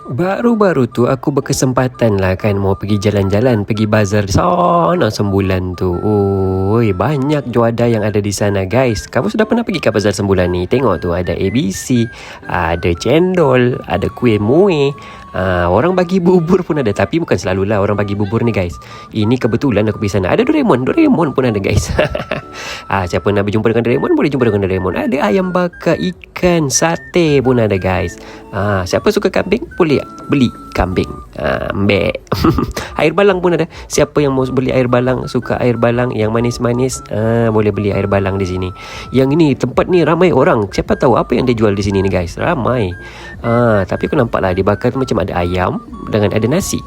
Baru-baru tu aku berkesempatan lah kan mau pergi jalan-jalan, pergi bazar di sana Sembulan tu. Oi, banyak juada yang ada di sana guys. Kamu sudah pernah pergi ke bazar Sembulan ni? Tengok tu ada ABC, ada cendol, ada kuih muih. Orang bagi bubur pun ada. Tapi bukan selalulah orang bagi bubur ni guys. Ini kebetulan aku pergi sana. Ada Doraemon pun ada guys. Siapa nak berjumpa dengan Doraemon boleh jumpa dengan Doraemon. Ada ayam bakar, ikan, sate pun ada guys. Siapa suka kambing boleh beli kambing. Mbek. Air balang pun ada. Siapa yang mau beli air balang, suka air balang yang manis-manis, boleh beli air balang di sini. Yang ini tempat ni ramai orang. Siapa tahu apa yang dia jual di sini ni guys. Ramai. Tapi aku nampak lah dibakar macam ada ayam dengan ada nasi.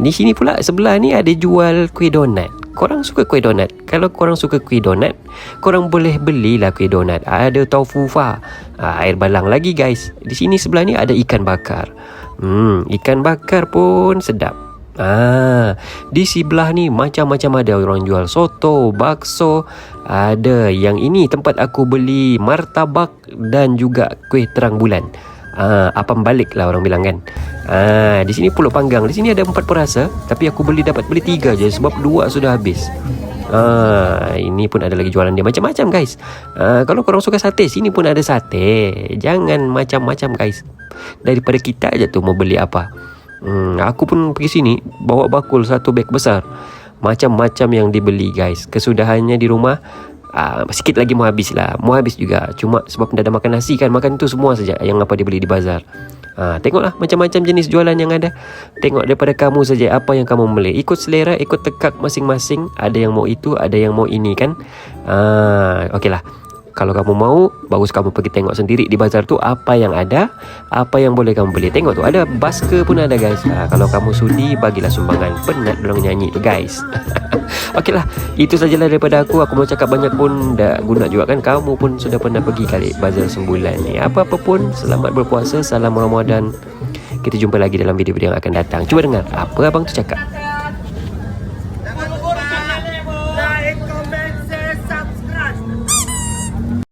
Di sini pula sebelah ni ada jual kuih donat. Korang suka kuih donat? Kalau korang suka kuih donat, korang boleh belilah kuih donat. Ada tofu fa, air balang lagi guys. Di sini sebelah ni ada ikan bakar. Ikan bakar pun sedap. Di sebelah ni macam-macam ada orang jual soto, bakso. Ada yang ini tempat aku beli martabak dan juga kuih terang bulan. Apam balik lah orang bilang kan. Di sini pulut panggang. Di sini ada 4 perasa, tapi aku dapat beli 3 je sebab 2 sudah habis. Ini pun ada lagi jualan dia macam-macam guys. Kalau korang suka sate, sini pun ada sate. Jangan macam-macam guys. Daripada kita aja tu mau beli apa. Aku pun pergi sini bawa bakul 1 beg besar. Macam-macam yang dibeli guys. Kesudahannya di rumah sikit lagi mau habis lah. Mau habis juga. Cuma sebab dah ada makan nasi kan, makan tu semua saja yang apa dibeli di bazar. Tengoklah macam-macam jenis jualan yang ada. Tengok daripada kamu saja apa yang kamu beli. Ikut selera, ikut tekak masing-masing. Ada yang mau itu, ada yang mau ini kan. Okeylah. Kalau kamu mau, bagus kamu pergi tengok sendiri di bazar tu apa yang ada, apa yang boleh kamu beli. Tengok tu ada basker pun ada guys. Kalau kamu sudi, bagilah sumbangan. Penat dorang nyanyi tu guys. Okeylah, itu sajalah daripada aku. Aku mau cakap banyak pun tak guna juga kan. Kamu pun sudah pernah pergi kali bazar Sembulan ni. Apa-apa pun, selamat berpuasa, salam Ramadan. Kita jumpa lagi dalam video-video yang akan datang. Cuba dengar apa abang tu cakap.